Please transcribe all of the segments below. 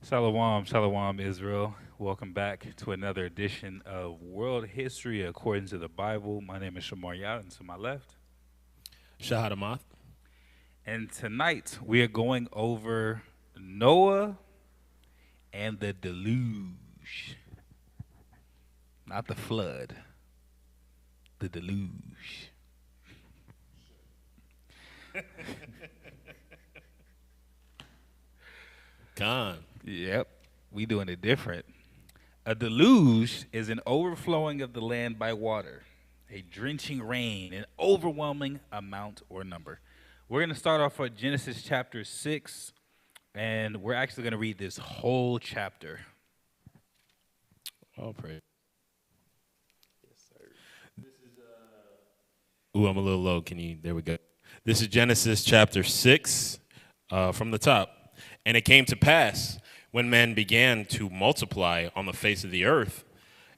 Shalom, shalom, Israel. Welcome back to another edition of World History According to the Bible. My name is Shamar Yat, and to my left. Shahadamoth. And tonight we are going over Noah and the Deluge. Not the flood, the Deluge. Khan. Yep, we doing it different. A deluge is an overflowing of the land by water, a drenching rain, an overwhelming amount or number. We're going to start off with Genesis chapter 6, and we're actually going to read this whole chapter. All praise. Yes, sir. Ooh, I'm a little low. There we go. This is Genesis chapter 6 from the top. And it came to pass when men began to multiply on the face of the earth,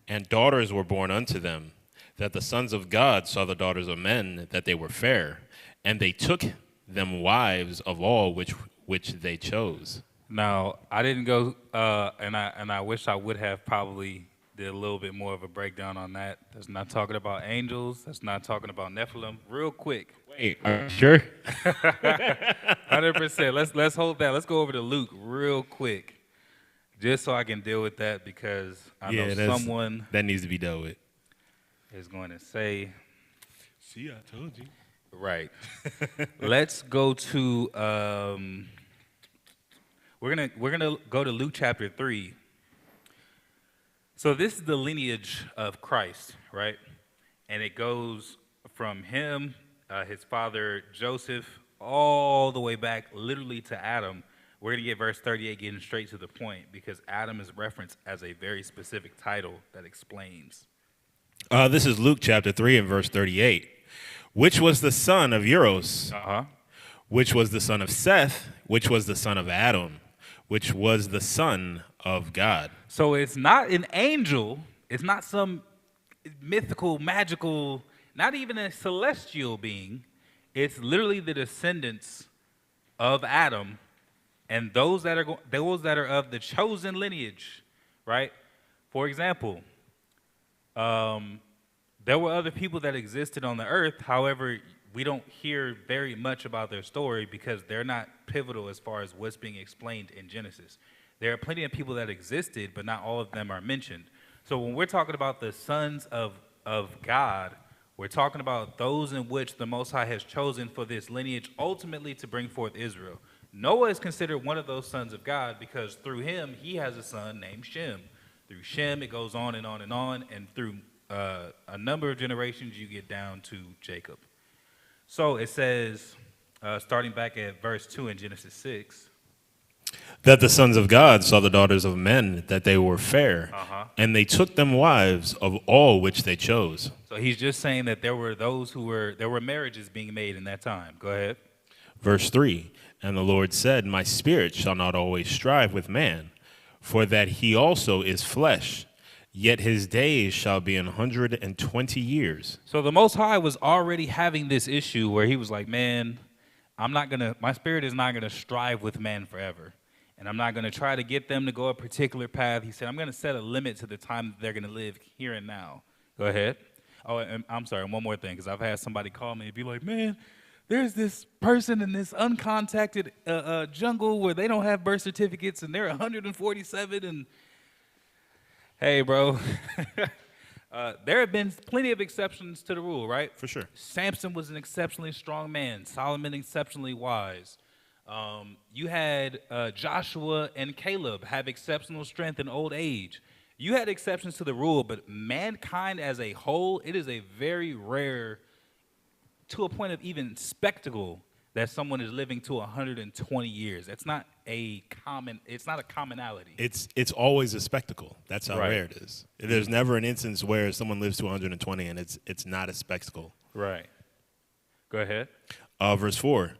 and daughters were born unto them, that the sons of God saw the daughters of men, that they were fair, and they took them wives of all which they chose. Now, I didn't go, and I wish I would have probably did a little bit more of a breakdown on that. That's not talking about angels. That's not talking about Nephilim. Real quick. Wait, are you sure? 100%. Let's hold that. Let's go over to Luke real quick, just so I can deal with that because I know someone that needs to be dealt with. Is going to say. See, I told you. Right. Let's go to. We're gonna go to Luke chapter 3. So this is the lineage of Christ, right? And it goes from him, his father Joseph, all the way back literally to Adam. We're going to get verse 38 getting straight to the point because Adam is referenced as a very specific title that explains. This is Luke chapter 3 and verse 38. Which was the son of Eros, which was the son of Seth, which was the son of Adam, which was the son of God. So it's not an angel. It's not some mythical, magical, not even a celestial being. It's literally the descendants of Adam and those that are of the chosen lineage, right? For example, there were other people that existed on the earth. However, we don't hear very much about their story because they're not pivotal as far as what's being explained in Genesis. There are plenty of people that existed, but not all of them are mentioned. So when we're talking about the sons of God, we're talking about those in which the Most High has chosen for this lineage ultimately to bring forth Israel. Noah is considered one of those sons of God because through him, he has a son named Shem. Through Shem, it goes on and on and on, and through a number of generations, you get down to Jacob. So it says, starting back at verse 2 in Genesis 6, that the sons of God saw the daughters of men, that they were fair, and they took them wives of all which they chose. So he's just saying that there were marriages being made in that time. Go ahead. Verse 3, and the Lord said, my spirit shall not always strive with man, for that he also is flesh, yet his days shall be 120 years. So the Most High was already having this issue where he was like, man, my spirit is not gonna strive with man forever. And I'm not going to try to get them to go a particular path. He said, I'm going to set a limit to the time that they're going to live here and now. Go ahead. Oh, and I'm sorry, one more thing, because I've had somebody call me and be like, man, there's this person in this uncontacted jungle where they don't have birth certificates and they're 147. And hey, bro, there have been plenty of exceptions to the rule, right? For sure. Samson was an exceptionally strong man. Solomon exceptionally wise. You had Joshua and Caleb have exceptional strength in old age. You had exceptions to the rule, but mankind as a whole, it is a very rare, to a point of even spectacle, that someone is living to 120 years. It's not a commonality. It's always a spectacle. That's how Right. rare it is. There's never an instance where someone lives to 120 and it's not a spectacle. Right. Go ahead. Verse 4.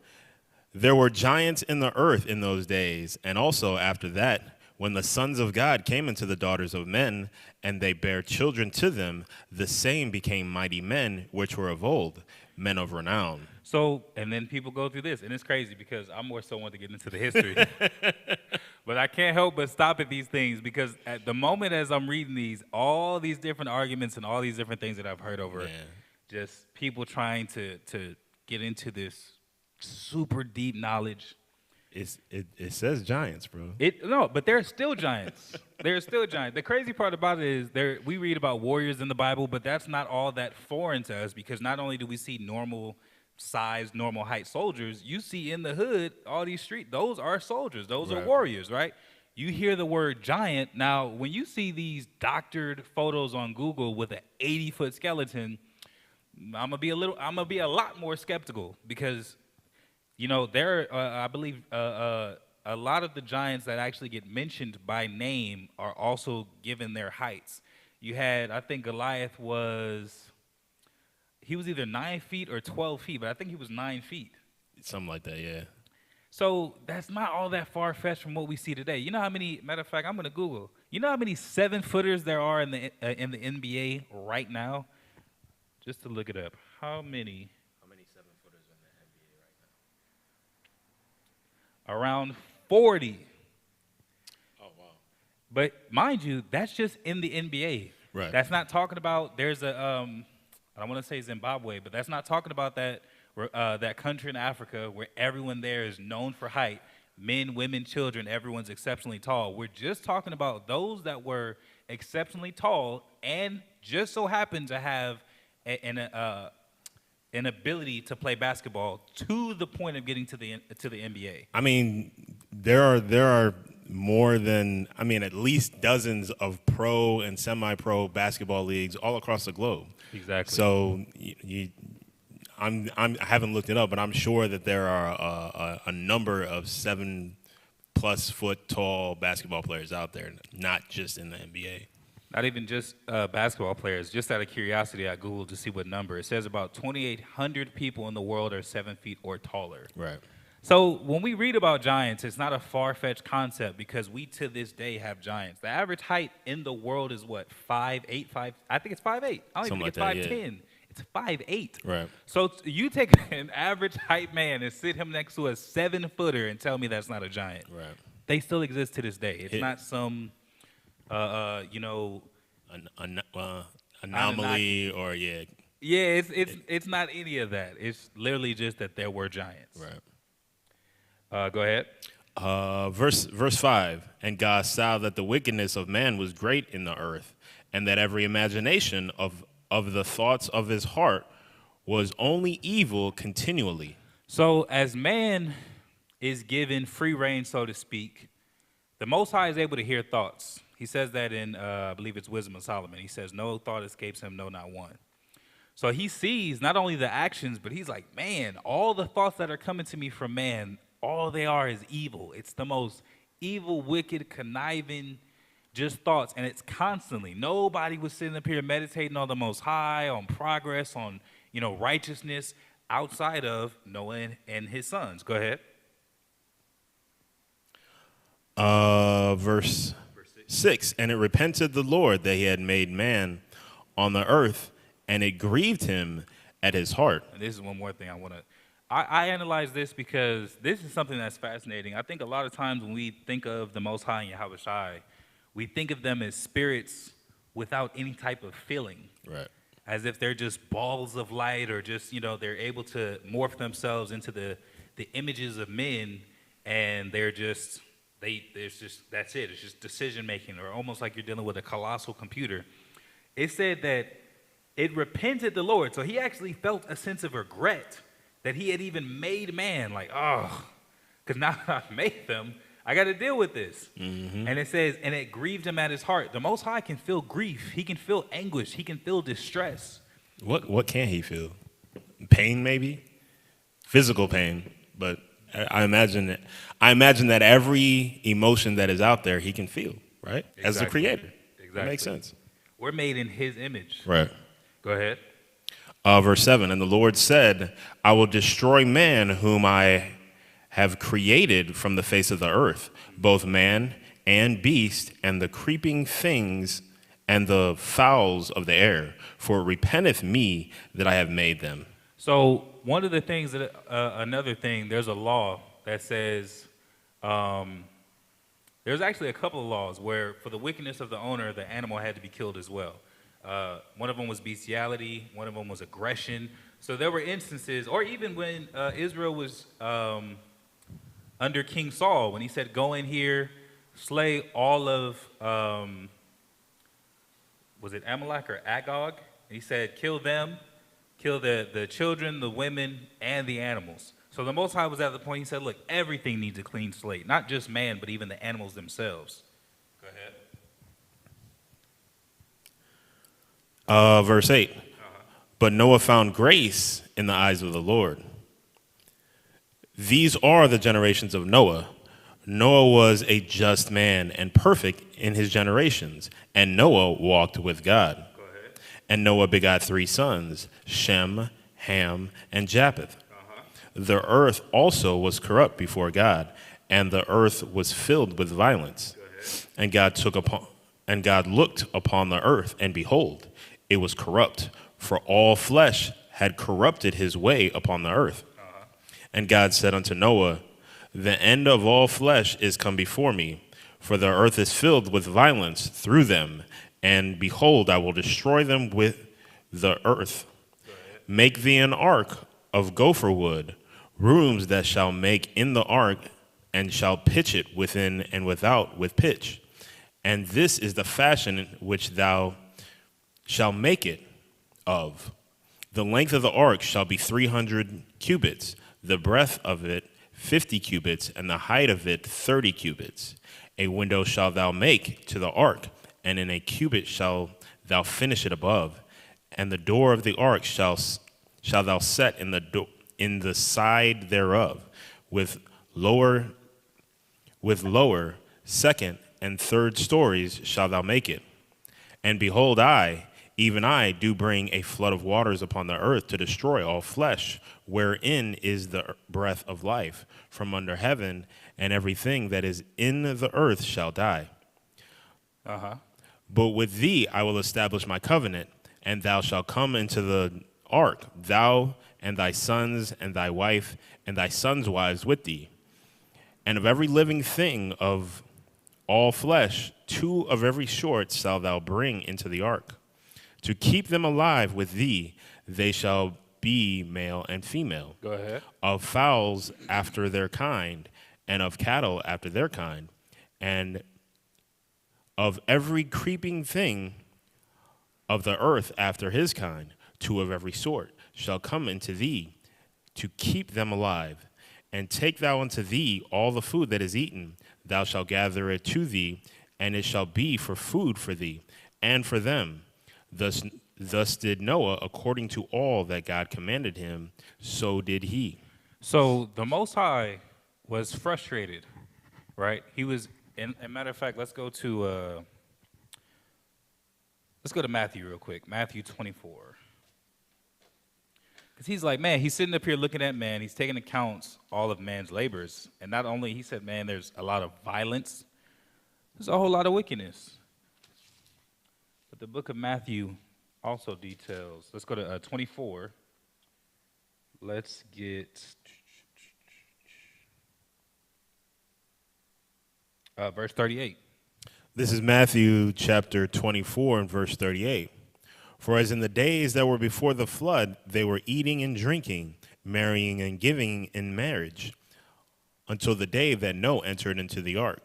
There were giants in the earth in those days, and also after that, when the sons of God came into the daughters of men, and they bare children to them, the same became mighty men, which were of old, men of renown. So, and then people go through this, and it's crazy because I'm more so want to get into the history. But I can't help but stop at these things because at the moment as I'm reading these, all these different arguments and all these different things that I've heard over, Yeah. just people trying to get into this super deep knowledge. It says giants, bro. No, but they're still giants. They're still giants. The crazy part about it is we read about warriors in the Bible, but that's not all that foreign to us because not only do we see normal size, normal height soldiers, you see in the hood all these street. Those are soldiers. Those are Right. warriors, right? You hear the word giant. Now, when you see these doctored photos on Google with an 80-foot skeleton, I'm gonna be a lot more skeptical because I believe a lot of the giants that actually get mentioned by name are also given their heights. You had, I think Goliath he was either 9 feet or 12 feet, but I think he was 9 feet. Something like that, yeah. So that's not all that far-fetched from what we see today. You know how many, matter of fact, I'm gonna Google. You know how many 7-footers there are in the NBA right now? Just to look it up. How many 7-footers in the NBA right now? Around 40. Oh wow. But mind you, that's just in the NBA. Right. That's not talking about there's I don't want to say Zimbabwe, but that's not talking about that country in Africa where everyone there is known for height. Men, women, children, everyone's exceptionally tall. We're just talking about those that were exceptionally tall and just so happen to have an ability to play basketball to the point of getting to the NBA. I mean, there are more than at least dozens of pro and semi-pro basketball leagues all across the globe. Exactly. So I haven't looked it up, but I'm sure that there are a number of 7+ foot tall basketball players out there, not just in the NBA. Not even just basketball players. Just out of curiosity, I Googled to see what number. It says about 2,800 people in the world are 7 feet or taller. Right. So when we read about giants, it's not a far-fetched concept because we to this day have giants. The average height in the world is what, 5'8", 5? I think it's 5'8". I don't even Something think it's like that, 5'10". It's 5'8". Right. So you take an average height man and sit him next to a 7-footer and tell me that's not a giant. Right. They still exist to this day. It's not some, anomaly or yeah. Yeah, it's not any of that. It's literally just that there were giants. Right. Go ahead. Verse 5, and God saw that the wickedness of man was great in the earth, and that every imagination of the thoughts of his heart was only evil continually. So as man is given free reign, so to speak, the Most High is able to hear thoughts. He says that in, I believe it's Wisdom of Solomon. He says, no thought escapes him, no, not one. So he sees not only the actions, but he's like, man, all the thoughts that are coming to me from man, all they are is evil. It's the most evil, wicked, conniving, just thoughts. And it's constantly. Nobody was sitting up here meditating on the Most High, on progress, on, righteousness outside of Noah and his sons. Go ahead. Verse 6, and it repented the Lord that he had made man on the earth, and it grieved him at his heart. And this is one more thing I analyze this because this is something that's fascinating. I think a lot of times when we think of the Most High and Yahweh Shai, we think of them as spirits without any type of feeling. Right. As if they're just balls of light or just, they're able to morph themselves into the images of men and that's it. It's just decision making or almost like you're dealing with a colossal computer. It said that it repented the Lord. So he actually felt a sense of regret that he had even made man, like, because now that I've made them, I got to deal with this. Mm-hmm. And it says, and it grieved him at his heart. The Most High can feel grief. He can feel anguish. He can feel distress. What can he feel? Pain, maybe? Physical pain. But I imagine that every emotion that is out there, he can feel, right? Exactly. As the creator. Exactly. That makes sense. We're made in his image. Right. Go ahead. Verse 7, and the Lord said, I will destroy man whom I have created from the face of the earth, both man and beast, and the creeping things and the fowls of the air, for it repenteth me that I have made them. So one of the things another thing, there's a law that says, there's There's actually a couple of laws where, for the wickedness of the owner, the animal had to be killed as well. One of them was bestiality. One of them was aggression. So there were instances, or even when Israel was under King Saul, when he said, "Go in here, slay all of," was it Amalek or Agag? And he said, "Kill them, kill the children, the women, and the animals." So the Most High was at the point, he said, look, everything needs a clean slate. Not just man, but even the animals themselves. Go ahead. Verse 8. But Noah found grace in the eyes of the Lord. These are the generations of Noah. Noah was a just man and perfect in his generations, and Noah walked with God. Go ahead. And Noah begot 3 sons, Shem, Ham, and Japheth. The earth also was corrupt before God, and the earth was filled with violence. And God looked upon the earth, and behold, it was corrupt, for all flesh had corrupted his way upon the earth. And God said unto Noah, the end of all flesh is come before me, for the earth is filled with violence through them, and behold, I will destroy them with the earth. Make thee an ark of gopher wood, rooms that shall make in the ark, and shall pitch it within and without with pitch. And this is the fashion which thou shalt make it of. The length of the ark shall be 300 cubits, the breadth of it 50 cubits, and the height of it 30 cubits. A window shalt thou make to the ark, and in a cubit shalt thou finish it above. And the door of the ark shall thou set in the side thereof, with lower, second, and third stories shalt thou make it. And behold, I, even I, do bring a flood of waters upon the earth to destroy all flesh, wherein is the breath of life from under heaven, and everything that is in the earth shall die. But with thee I will establish my covenant, and thou shalt come into the ark, thou and thy sons and thy wife and thy sons' wives with thee. And of every living thing of all flesh, 2 of every sort shalt thou bring into the ark. To keep them alive with thee, they shall be male and female. Go ahead. Of fowls after their kind, and of cattle after their kind, and of every creeping thing of the earth after his kind, 2 of every sort shall come into thee, to keep them alive. And take thou unto thee all the food that is eaten, thou shalt gather it to thee, and it shall be for food for thee, and for them. Thus did Noah according to all that God commanded him, so did he. So the Most High was frustrated, right? He was, and a matter of fact, let's go to Matthew real quick, Matthew 24. Because he's like, man, he's sitting up here looking at man, he's taking accounts all of man's labors, and not only, he said, man, there's a lot of violence, there's a whole lot of wickedness. But the book of Matthew also details, let's go to 24. Let's get verse 38. This is Matthew chapter 24 and verse 38. For as in the days that were before the flood, they were eating and drinking, marrying and giving in marriage, until the day that Noah entered into the ark,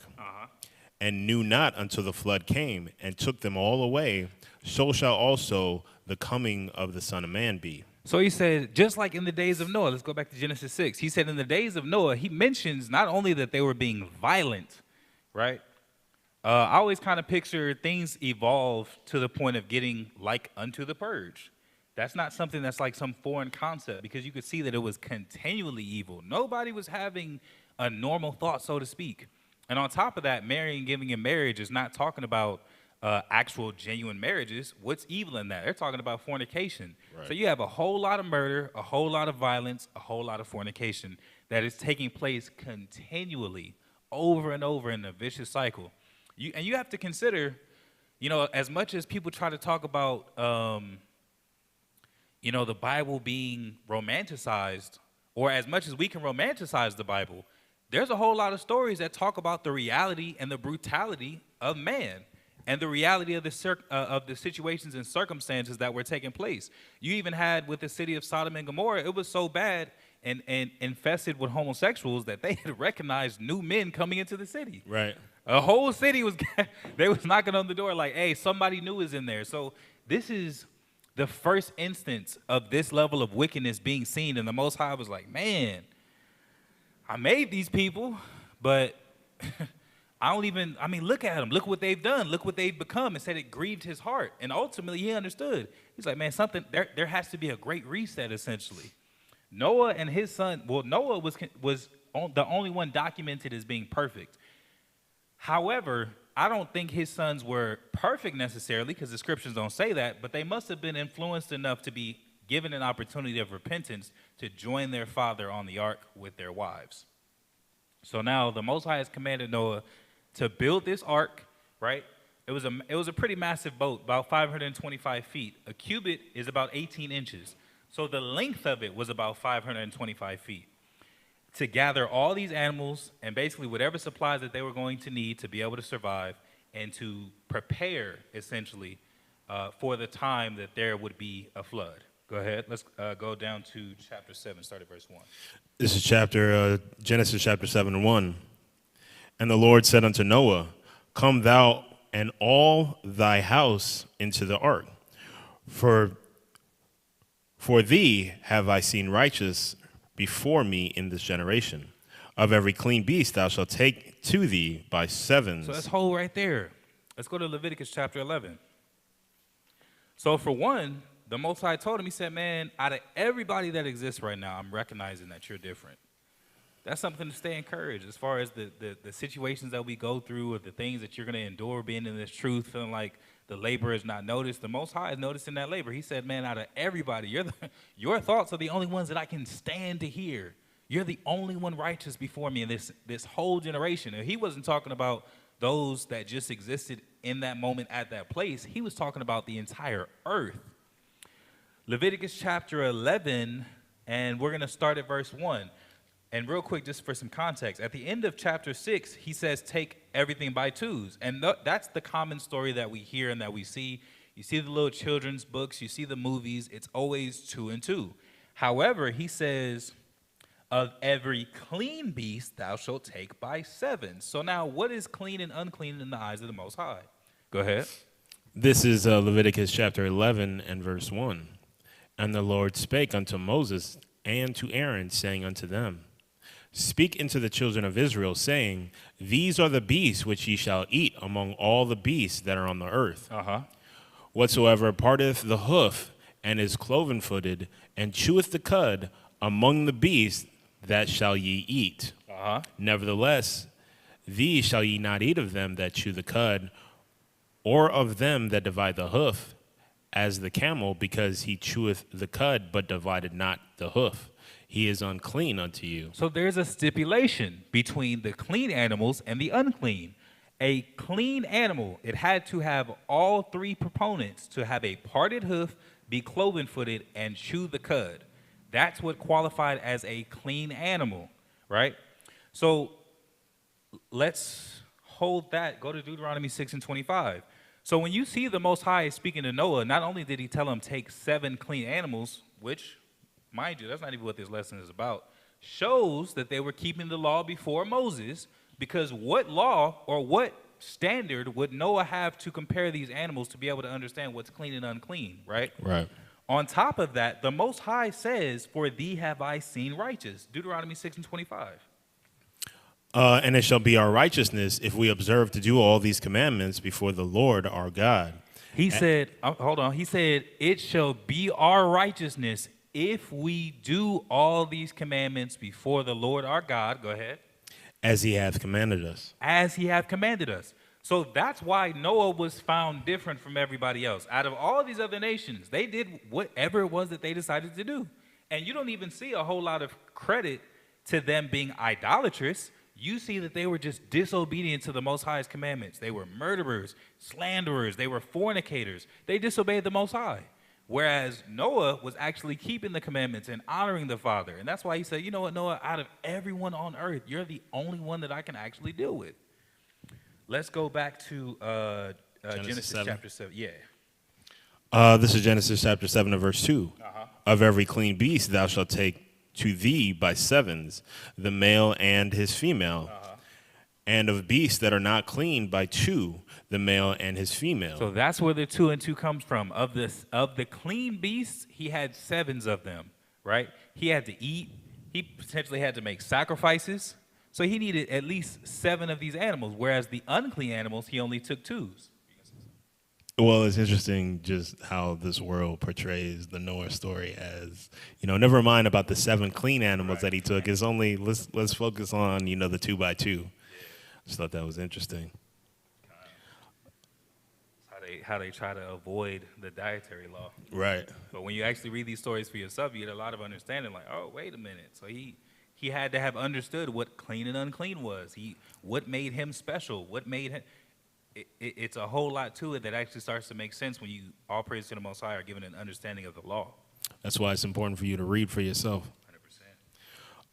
and knew not until the flood came and took them all away, so shall also the coming of the Son of Man be. So he said, just like in the days of Noah, let's go back to Genesis 6. He said in the days of Noah, he mentions not only that they were being violent, right? I always kind of picture things evolve to the point of getting like unto the purge. That's not something that's like some foreign concept, because you could see that it was continually evil. Nobody was having a normal thought, so to speak. And on top of that, marrying, giving in marriage is not talking about actual genuine marriages. What's evil in that? They're talking about fornication. Right. So you have a whole lot of murder, a whole lot of violence, a whole lot of fornication that is taking place continually over and over in a vicious cycle. And you have to consider, you know, as much as people try to talk about, you know, the Bible being romanticized, or as much as we can romanticize the there's a whole lot of stories that talk about the reality and the brutality of man and the reality of the situations and circumstances that were taking place. You even had with the city of Sodom and Gomorrah, it was so bad and infested with homosexuals that they had recognized new men coming into the city. Right. A whole city was they was knocking on the door like, hey, somebody new is in there. So this is the first instance of this level of wickedness being seen, and the Most High was like, man, I made these people, but I mean, look at them. Look what they've done. Look what they've become. And said it grieved his heart. And ultimately, he understood. He's like, man, there has to be a great reset, essentially. Noah and his son, well, Noah was the only one documented as being perfect. However, I don't think his sons were perfect necessarily, because the scriptures don't say that, but they must have been influenced enough to be given an opportunity of repentance to join their father on the ark with their wives. So now the Most High has commanded Noah to build this ark, right? It was a pretty massive boat, about 525 feet. A cubit is about 18 inches. So the length of it was about 525 feet. To gather all these animals and basically whatever supplies that they were going to need to be able to survive and to prepare, essentially, for the time that there would be a flood. Go ahead. Let's go down to chapter 7, start at verse 1. This is Genesis chapter 7 and 1. And the Lord said unto Noah, come thou and all thy house into the ark. For thee have I seen righteous before me in this generation. Of every clean beast thou shalt take to thee by sevens. So let's hold right there. Let's go to Leviticus chapter 11. So for one, the Most High told him, he said, man, out of everybody that exists right now, I'm recognizing that you're different. That's something to stay encouraged as far as the situations that we go through or the things that you're going to endure being in this truth, feeling like the labor is not noticed. The Most High is noticing that labor. He said, man, out of everybody, your thoughts are the only ones that I can stand to hear. You're the only one righteous before me in this whole generation. And he wasn't talking about those that just existed in that moment at that place. He was talking about the entire earth. Leviticus chapter 11, and we're going to start at verse 1. And real quick, just for some context, at the end of chapter 6, he says, take everything by twos. And that's the common story that we hear and that we see. You see the little children's books, you see the movies, it's always 2 and 2. However, he says, of every clean beast thou shalt take by 7. So now, what is clean and unclean in the eyes of the Most High? Go ahead. This is Leviticus chapter 11 and verse 1. And the Lord spake unto Moses and to Aaron, saying unto them, speak unto the children of Israel, saying, these are the beasts which ye shall eat among all the beasts that are on the earth. Whatsoever parteth the hoof, and is cloven-footed, and cheweth the cud, among the beasts, that shall ye eat. Nevertheless, these shall ye not eat of them that chew the cud, or of them that divide the hoof, as the camel, because he cheweth the cud, but divided not the hoof. He is unclean unto you. So there's a stipulation between the clean animals and the unclean. A clean animal, it had to have all 3 proponents to have a parted hoof, be cloven-footed, and chew the cud. That's what qualified as a clean animal, right? So let's hold that. Go to Deuteronomy 6 and 25. So when you see the Most High speaking to Noah, not only did he tell him take 7 clean animals, which, mind you, that's not even what this lesson is about, shows that they were keeping the law before Moses, because what law or what standard would Noah have to compare these animals to be able to understand what's clean and unclean, right? Right. On top of that, the Most High says, for thee have I seen righteous. Deuteronomy 6 and 25. And it shall be our righteousness if we observe to do all these commandments before the Lord our God. He said, hold on. He said, it shall be our righteousness if we do all these commandments before the Lord our God. Go ahead. As he hath commanded us. As he hath commanded us. So that's why Noah was found different from everybody else. Out of all these other nations, they did whatever it was that they decided to do. And you don't even see a whole lot of credit to them being idolatrous. You see that they were just disobedient to the Most High's commandments. They were murderers, slanderers. They were fornicators. They disobeyed the Most High. Whereas Noah was actually keeping the commandments and honoring the Father. And that's why he said, you know what, Noah, out of everyone on earth, you're the only one that I can actually deal with. Let's go back to Genesis 7. chapter 7. Yeah. This is Genesis chapter 7 and verse 2. Of every clean beast thou shalt take to thee by sevens, the male and his female. And of beasts that are not clean by two, the male and his female. So that's where the 2 and 2 comes from. Of the clean beasts, he had sevens of them, right? He had to eat. He potentially had to make sacrifices. So he needed at least 7 of these animals, whereas the unclean animals, he only took 2s. Well, it's interesting just how this world portrays the Noah story as, never mind about the 7 clean animals that he took. It's only, let's focus on, the 2 by 2. Just thought that was interesting. How they try to avoid the dietary law. Right. But when you actually read these stories for yourself, you get a lot of understanding. Like, oh, wait a minute. So he had to have understood what clean and unclean was. What made him special. What made him. It's a whole lot to it that actually starts to make sense when you, all praise to the Most High, are given an understanding of the law. That's why it's important for you to read for yourself.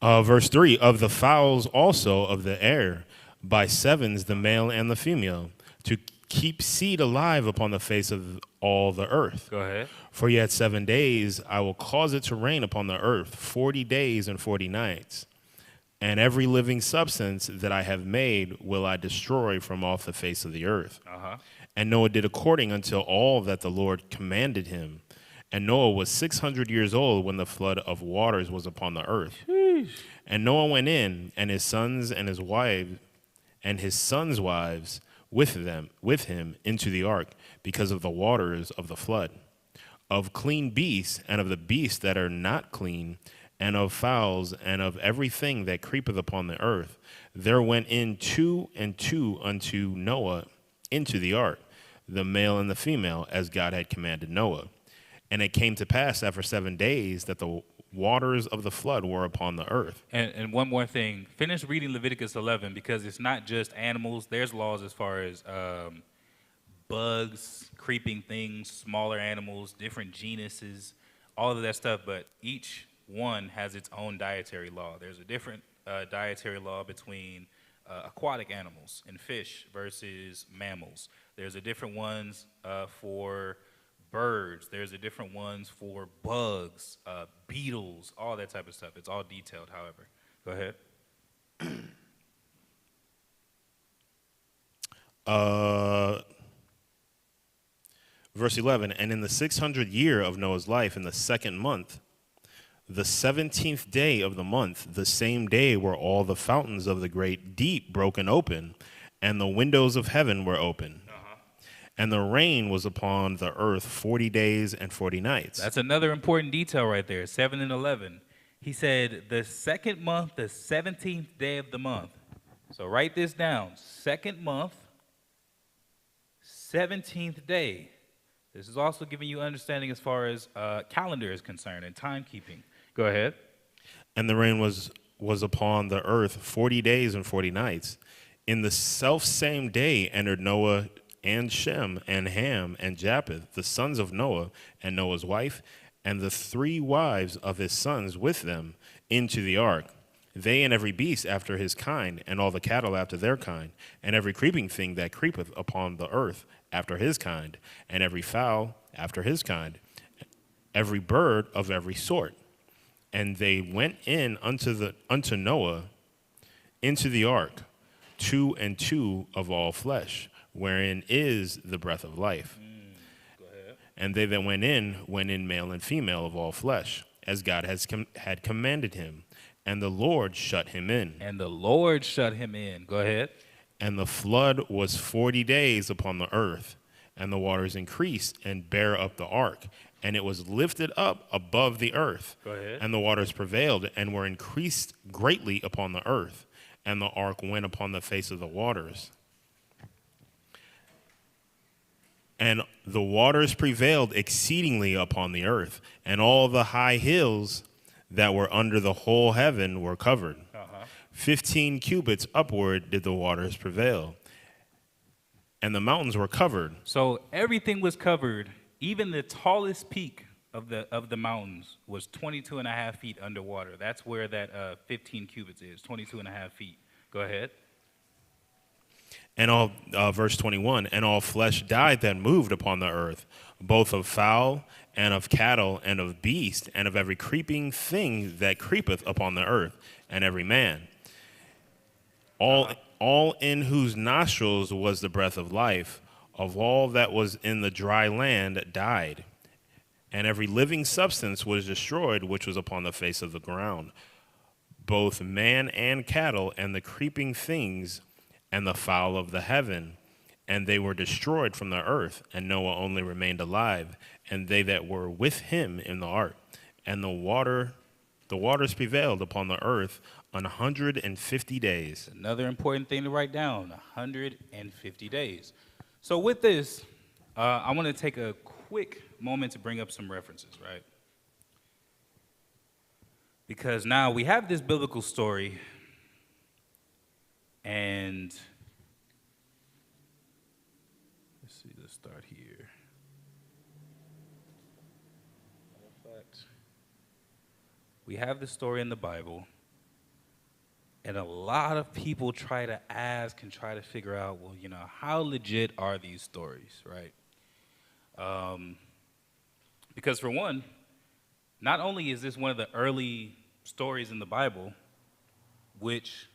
100%. Verse 3, of the fowls also of the air, by sevens the male and the female, to keep seed alive upon the face of all the earth. Go ahead. For yet 7 days I will cause it to rain upon the earth, 40 days and 40 nights. And every living substance that I have made will I destroy from off the face of the earth. And Noah did according unto all that the Lord commanded him. And Noah was 600 years old when the flood of waters was upon the earth. Sheesh. And Noah went in, and his sons and his wives, and his sons' wives with him into the ark, because of the waters of the flood, of clean beasts, and of the beasts that are not clean, and of fowls, and of everything that creepeth upon the earth. There went in 2 and 2 unto Noah into the ark, the male and the female, as God had commanded Noah. And it came to pass after 7 days that the waters of the flood were upon the earth. And one more thing, finish reading Leviticus 11, because it's not just animals. There's laws as far as bugs, creeping things, smaller animals, different genuses, all of that stuff. But each one has its own dietary law. There's a different dietary law between aquatic animals and fish versus mammals. There's a different ones for birds. There's a different ones for bugs, beetles, all that type of stuff. It's all detailed, however. Go ahead. Verse 11, and in the 600th year of Noah's life, in the 2nd month, the 17th day of the month, the same day were all the fountains of the great deep broken open, and the windows of heaven were open. And the rain was upon the earth 40 days and 40 nights. That's another important detail right there, 7 and 11. He said the 2nd month, the 17th day of the month. So write this down. 2nd month, 17th day. This is also giving you understanding as far as calendar is concerned and timekeeping. Go ahead. And the rain was upon the earth 40 days and 40 nights. In the selfsame day entered Noah and Shem and Ham and Japheth, the sons of Noah, and Noah's wife, and the 3 wives of his sons with them, into the ark. They and every beast after his kind, and all the cattle after their kind, and every creeping thing that creepeth upon the earth after his kind, and every fowl after his kind, every bird of every sort. And they went in unto Noah into the ark, 2 and 2 of all flesh, wherein is the breath of life. Go ahead. And they that went in male and female of all flesh, as God had commanded him. And the Lord shut him in. And the Lord shut him in. Go ahead. And the flood was 40 days upon the earth, and the waters increased and bare up the ark, and it was lifted up above the earth. Go ahead. And the waters prevailed and were increased greatly upon the earth, and the ark went upon the face of the waters. And the waters prevailed exceedingly upon the earth, and all the high hills that were under the whole heaven were covered. 15 cubits upward did the waters prevail, and the mountains were covered. So everything was covered, even the tallest peak of the mountains was 22 and a half feet underwater. That's where that 15 cubits is, 22 and a half feet. Go ahead. And all, verse 21, and all flesh died that moved upon the earth, both of fowl and of cattle and of beast and of every creeping thing that creepeth upon the earth, and every man. All in whose nostrils was the breath of life, of all that was in the dry land died. And every living substance was destroyed which was upon the face of the ground, both man and cattle, and the creeping things, and the fowl of the heaven. And they were destroyed from the earth, and Noah only remained alive, and they that were with him in the ark. And the waters prevailed upon the earth 150 days. Another important thing to write down, 150 days. So with this, I want to take a quick moment to bring up some references, right? Because now we have this biblical story, and let's start here. Matter of fact, we have the story in the Bible, and a lot of people try to ask and try to figure out, well, how legit are these stories, right? Because for one, not only is this one of the early stories in the Bible, which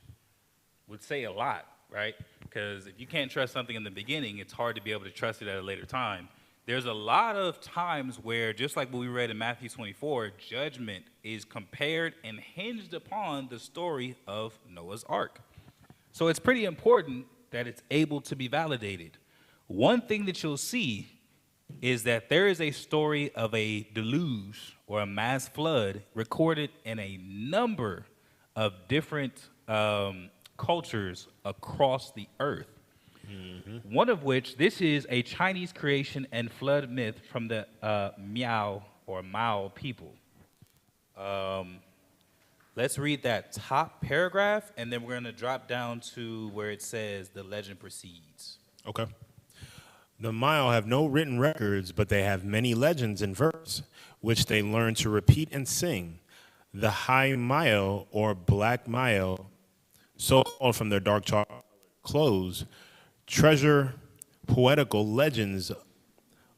would say a lot, right? Because if you can't trust something in the beginning, it's hard to be able to trust it at a later time. There's a lot of times where, just like what we read in Matthew 24, judgment is compared and hinged upon the story of Noah's Ark. So it's pretty important that it's able to be validated. One thing that you'll see is that there is a story of a deluge or a mass flood recorded in a number of different cultures across the earth. Mm-hmm. One of which, this is a Chinese creation and flood myth from the Miao or Mao people. Let's read that top paragraph, and then we're going to drop down to where it says the legend proceeds. Okay. The Mao have no written records, but they have many legends in verse, which they learn to repeat and sing. The High Mao or Black Mao, so called from their dark chocolate clothes, treasure poetical legends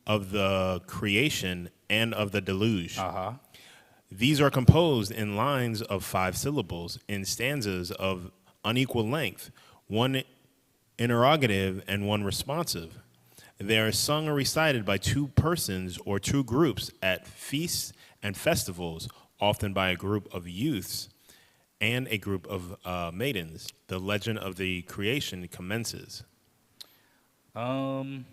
of the creation and of the deluge. Uh-huh. These are composed in lines of 5 syllables, in stanzas of unequal length, one interrogative and one responsive. They are sung or recited by 2 persons or 2 groups at feasts and festivals, often by a group of youths and a group of maidens. The legend of the creation commences. Actually,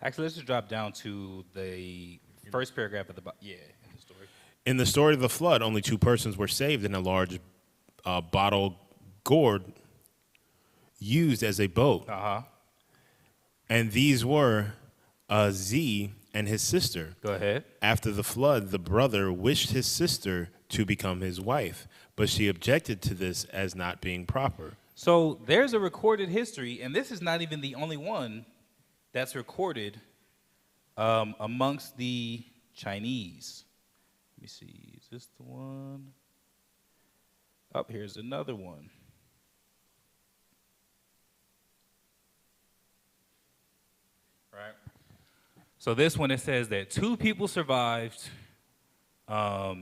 let's just drop down to the first paragraph of the in the story. In the story of the flood, only 2 persons were saved in a large bottle gourd used as a boat. Uh-huh. And these were Z and his sister. Go ahead. After the flood, the brother wished his sister to become his wife, but she objected to this as not being proper. So there's a recorded history, and this is not even the only one that's recorded amongst the Chinese. Let me see. Is this the one? Oh, here's another one. Right. So this one, it says that 2 people survived. A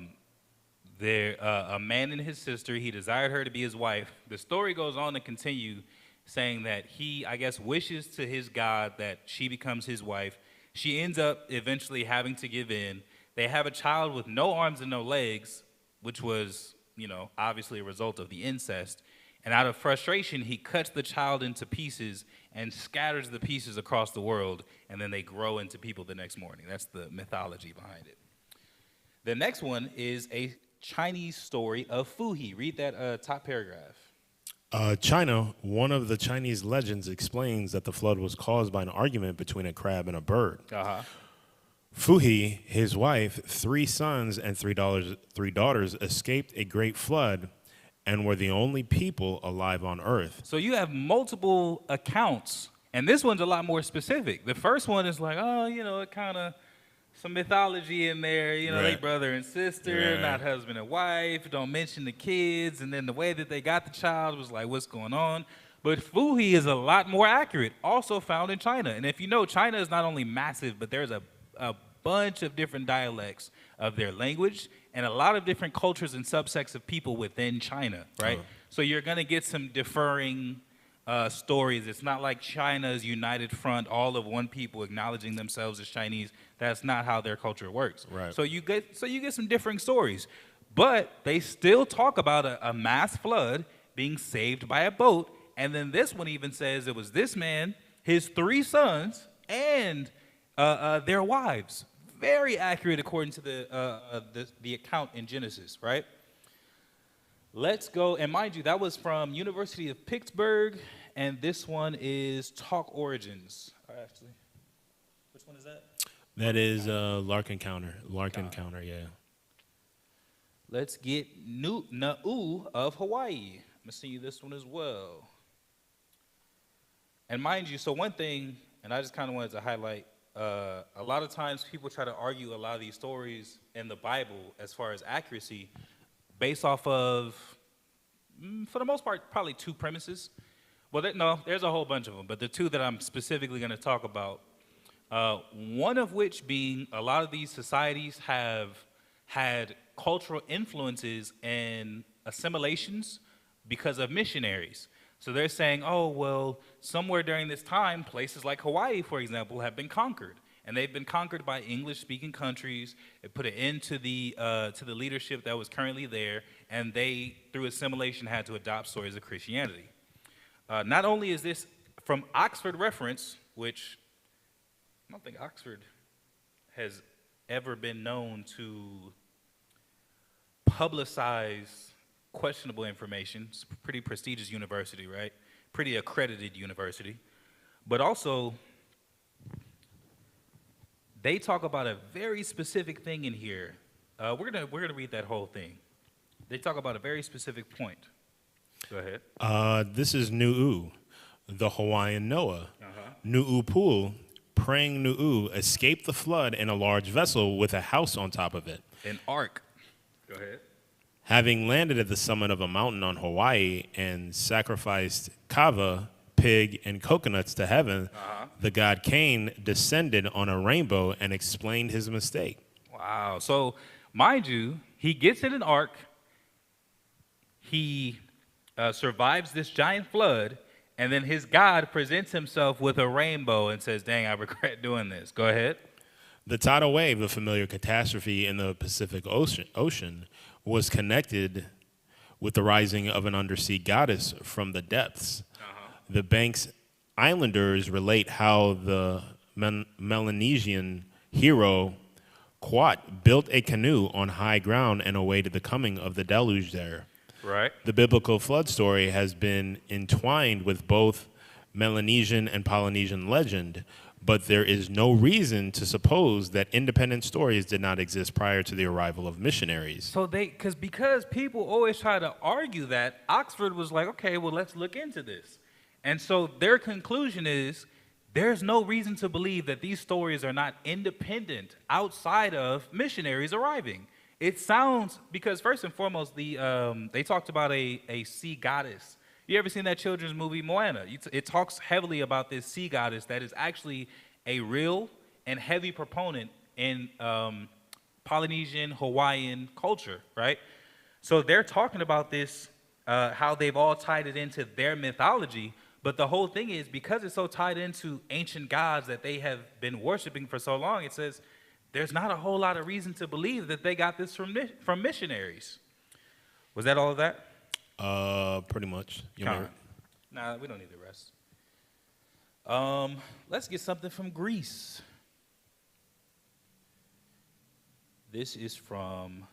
man and his sister, he desired her to be his wife. The story goes on to continue saying that he, I guess, wishes to his God that she becomes his wife. She ends up eventually having to give in. They have a child with no arms and no legs, which was, obviously a result of the incest. And out of frustration, he cuts the child into pieces and scatters the pieces across the world, and then they grow into people the next morning. That's the mythology behind it. The next one is a Chinese story of Fuhi. Read that top paragraph. China, one of the Chinese legends explains that the flood was caused by an argument between a crab and a bird. Uh-huh. Fuhi, his wife, 3 sons and 3 daughters escaped a great flood and were the only people alive on earth. So you have multiple accounts, and this one's a lot more specific. The first one is like, it kind of some mythology in there. You know, they Right. brother and sister, Right. not husband and wife. Don't mention the kids, and then the way that they got the child was like, what's going on? But Fuhi is a lot more accurate. Also found in China, and if you know, China is not only massive, but there's a bunch of different dialects of their language and a lot of different cultures and subsects of people within China, right? Oh. So you're gonna get some differing stories. It's not like China's united front, all of one people acknowledging themselves as Chinese. That's not how their culture works. Right. So you get some differing stories, but they still talk about a mass flood being saved by a boat, and then this one even says it was this man, his 3 sons, and their wives. Very accurate according to the account in Genesis, right? Let's go, and mind you, that was from University of Pittsburgh, and this one is Talk Origins. Actually, which one is that? That is Larkin Counter. Larkin Counter, yeah. Let's get Na'u of Hawaii. I'm gonna send you this one as well. And mind you, so one thing, and I just kind of wanted to highlight, a lot of times people try to argue a lot of these stories in the Bible as far as accuracy based off of, for the most part, probably 2 premises. Well, no, there's a whole bunch of them, but the 2 that I'm specifically going to talk about, one of which being a lot of these societies have had cultural influences and assimilations because of missionaries. So they're saying, oh, well, somewhere during this time, places like Hawaii, for example, have been conquered. And they've been conquered by English-speaking countries. It put an end to the leadership that was currently there, and they, through assimilation, had to adopt stories of Christianity. Not only is this from Oxford reference, which I don't think Oxford has ever been known to publicize questionable information. It's a pretty prestigious university, right? Pretty accredited university. But also, they talk about a very specific thing in here. We're gonna read that whole thing. They talk about a very specific point. Go ahead. This is Nu'u, the Hawaiian Noah. Uh-huh. Nu'upu, praying Nu'u, escaped the flood in a large vessel with a house on top of it. An ark. Go ahead. Having landed at the summit of a mountain on Hawaii and sacrificed kava, pig, and coconuts to heaven, the god Cain descended on a rainbow and explained his mistake. Wow. So, mind you, he gets in an ark. He survives this giant flood, and then his God presents himself with a rainbow and says, dang, I regret doing this. Go ahead. The tidal wave, a familiar catastrophe in the Pacific Ocean, was connected with the rising of an undersea goddess from the depths. The Banks Islanders relate how the Melanesian hero Quat built a canoe on high ground and awaited the coming of the deluge there. Right. The biblical flood story has been entwined with both Melanesian and Polynesian legend, but there is no reason to suppose that independent stories did not exist prior to the arrival of missionaries. So because people always try to argue that, Oxford was like, okay, well, let's look into this. And so their conclusion is there's no reason to believe that these stories are not independent outside of missionaries arriving. It sounds, because first and foremost, they talked about a sea goddess. You ever seen that children's movie, Moana? It talks heavily about this sea goddess that is actually a real and heavy proponent in Polynesian, Hawaiian culture, right? So they're talking about this, how they've all tied it into their mythology, but the whole thing is because it's so tied into ancient gods that they have been worshiping for so long, it says there's not a whole lot of reason to believe that they got this from missionaries. Was that all of that? Pretty much. Nah, we don't need the rest. Let's get something from Greece. This is from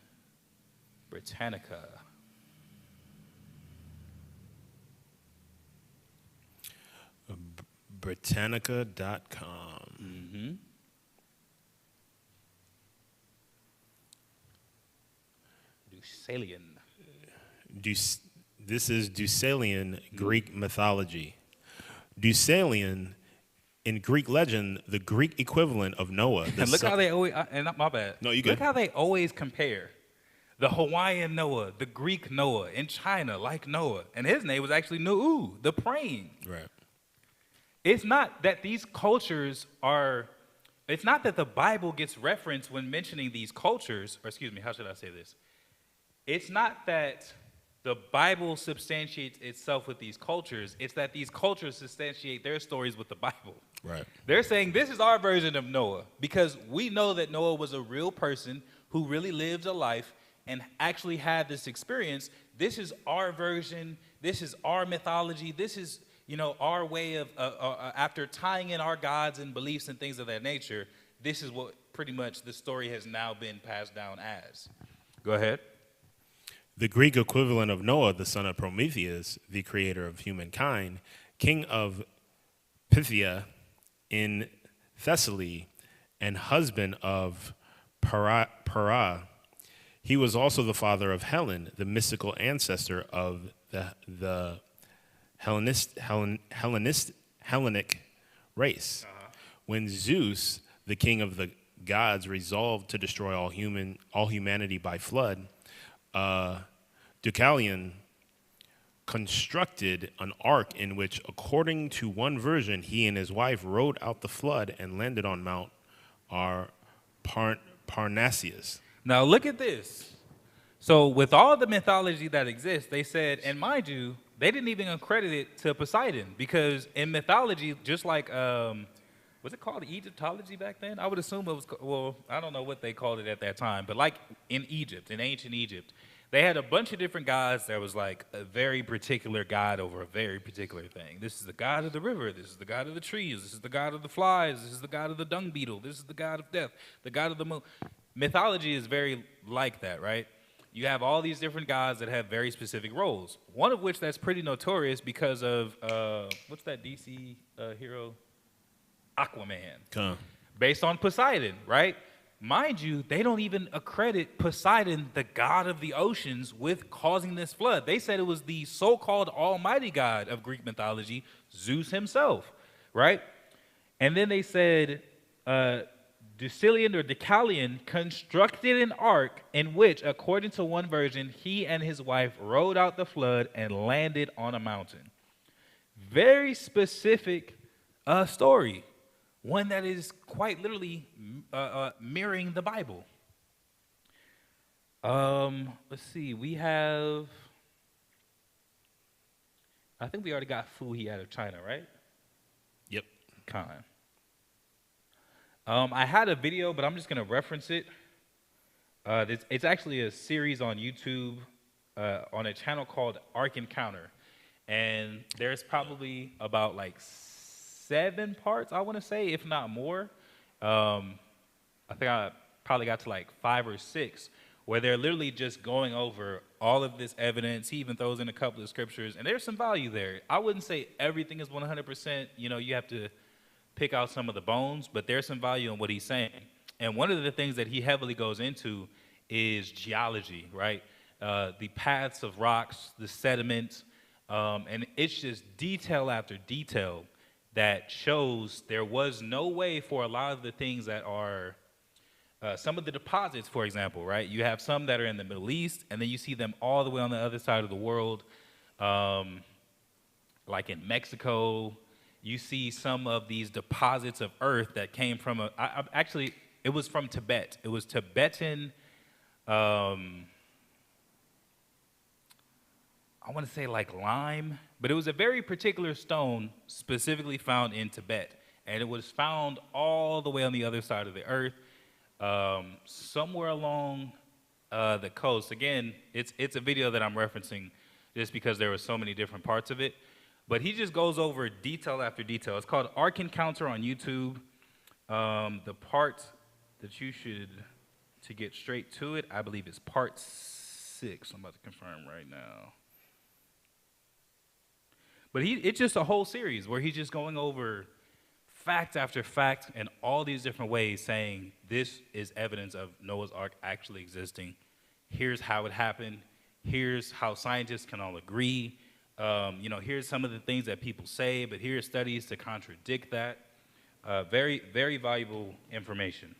Britannica. Britannica.com. Mm-hmm. Deucalion. This is Deucalion Greek mythology. Deucalion In Greek legend, the Greek equivalent of Noah. And look how they always, and not my bad. No, you Look good. how they always compare the Hawaiian Noah, the Greek Noah, in China, like Noah. And his name was actually Nu'u, the praying. Right. It's not that these cultures are, it's not that the Bible gets referenced when mentioning these cultures, or excuse me, how should I say this? It's not that the Bible substantiates itself with these cultures, it's that these cultures substantiate their stories with the Bible. Right. They're saying this is our version of Noah because we know that Noah was a real person who really lived a life and actually had this experience. This is our version. This is our mythology. This is, you know, our way of, after tying in our gods and beliefs and things of that nature, this is what pretty much the story has now been passed down as. Go ahead. The Greek equivalent of Noah, the son of Prometheus, the creator of humankind, king of Phthia in Thessaly, and husband of Para. He was also the father of Helen, the mystical ancestor of the Hellenic race. When Zeus, the king of the gods, resolved to destroy all humanity by flood, Deucalion constructed an ark in which, according to one version, he and his wife rode out the flood and landed on Mount Parnassus. Now look at this. So with all the mythology that exists, they said, and mind you, they didn't even accredit it to Poseidon because in mythology, just like, was it called Egyptology back then? I would assume it was, well, I don't know what they called it at that time, but like in Egypt, in ancient Egypt, they had a bunch of different gods. There was like a very particular god over a very particular thing. This is the god of the river. This is the god of the trees. This is the god of the flies. This is the god of the dung beetle. This is the god of death, the god of the moon. Mythology is very like that, right? You have all these different gods that have very specific roles. One of which that's pretty notorious because of, what's that DC hero? Aquaman. Based on Poseidon, right? Mind you, they don't even accredit Poseidon, the god of the oceans, with causing this flood. They said it was the so-called almighty god of Greek mythology, Zeus himself, right? And then they said Deucalion constructed an ark in which, according to one version, he and his wife rode out the flood and landed on a mountain. Very specific story. One that is quite literally mirroring the Bible. Let's see. We have, I think we already got Fuhi out of China, right? Yep. Khan. I had a video, but I'm just going to reference it. It's actually a series on YouTube on a channel called Ark Encounter. And there's probably about like 7 parts, I want to say, if not more. I think I probably got to like 5 or 6, where they're literally just going over all of this evidence. He even throws in a couple of scriptures, and there's some value there. I wouldn't say everything is 100%. You know, you have to pick out some of the bones, but there's some value in what he's saying. And one of the things that he heavily goes into is geology, right? The paths of rocks, the sediment, and it's just detail after detail that shows there was no way for a lot of the things that are, some of the deposits, for example, right? You have some that are in the Middle East, and then you see them all the way on the other side of the world, like in Mexico. You see some of these deposits of earth that came from, actually, it was from Tibet. It was Tibetan, I want to say like lime, but it was a very particular stone specifically found in Tibet. And it was found all the way on the other side of the earth, somewhere along the coast. Again, it's a video that I'm referencing just because there were so many different parts of it. But he just goes over detail after detail. It's called Ark Encounter on YouTube. The part that you should, to get straight to it, I believe is part 6. I'm about to confirm right now. But it's just a whole series where he's just going over fact after fact in all these different ways, saying this is evidence of Noah's Ark actually existing. Here's how it happened. Here's how scientists can all agree. Here's some of the things that people say, but here's studies to contradict that. Very, very valuable information.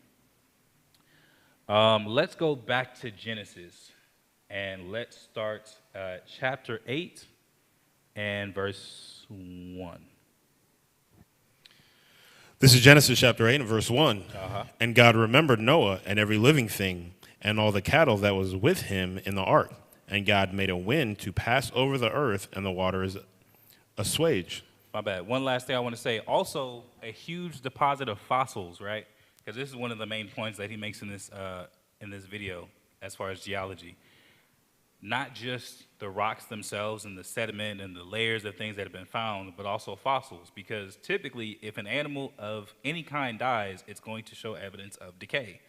Let's go back to Genesis and let's start chapter 8 and verse 1. This is Genesis chapter 8 and verse 1. Uh-huh. And God remembered Noah and every living thing and all the cattle that was with him in the ark. And God made a wind to pass over the earth, and the waters assuaged. My bad. One last thing I want to say. Also, a huge deposit of fossils, right? Because this is one of the main points that he makes in this video as far as geology. Not just the rocks themselves and the sediment and the layers of things that have been found, but also fossils. Because typically, if an animal of any kind dies, it's going to show evidence of decay.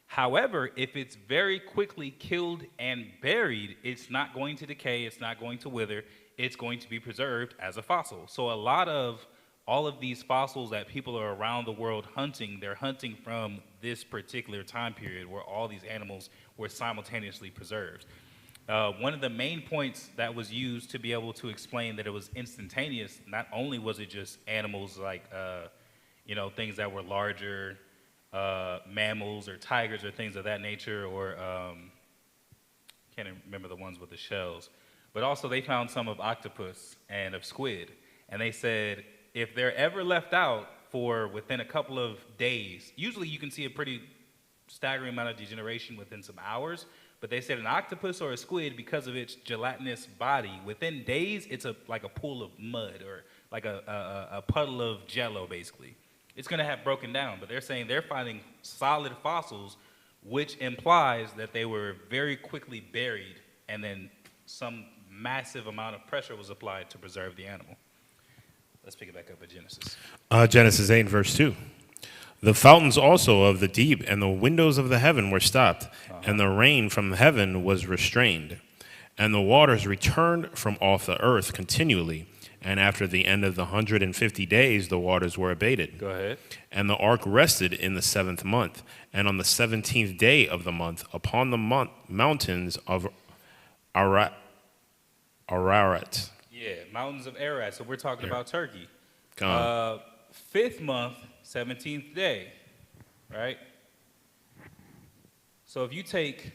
However, if it's very quickly killed and buried, it's not going to decay, it's not going to wither, it's going to be preserved as a fossil. So a lot of all of these fossils that people are around the world hunting, they're hunting from this particular time period where all these animals were simultaneously preserved. One of the main points that was used to be able to explain that it was instantaneous, not only was it just animals like, things that were larger, mammals or tigers or things of that nature, or can't remember the ones with the shells, but also they found some of octopus and of squid. And they said if they're ever left out for within a couple of days, usually you can see a pretty staggering amount of degeneration within some hours. But they said an octopus or a squid, because of its gelatinous body, within days, it's like a pool of mud or like a puddle of jello, basically. It's going to have broken down. But they're saying they're finding solid fossils, which implies that they were very quickly buried and then some massive amount of pressure was applied to preserve the animal. Let's pick it back up at Genesis. Genesis 8 and verse 2. The fountains also of the deep and the windows of the heaven were stopped, and the rain from heaven was restrained. And the waters returned from off the earth continually. And after the end of the 150 days, the waters were abated. Go ahead. And the ark rested in the 7th month, and on the 17th day of the month, upon the mountains of Ararat. Yeah, mountains of Ararat. So we're talking about Turkey. 5th month, 17th day, right? So if you take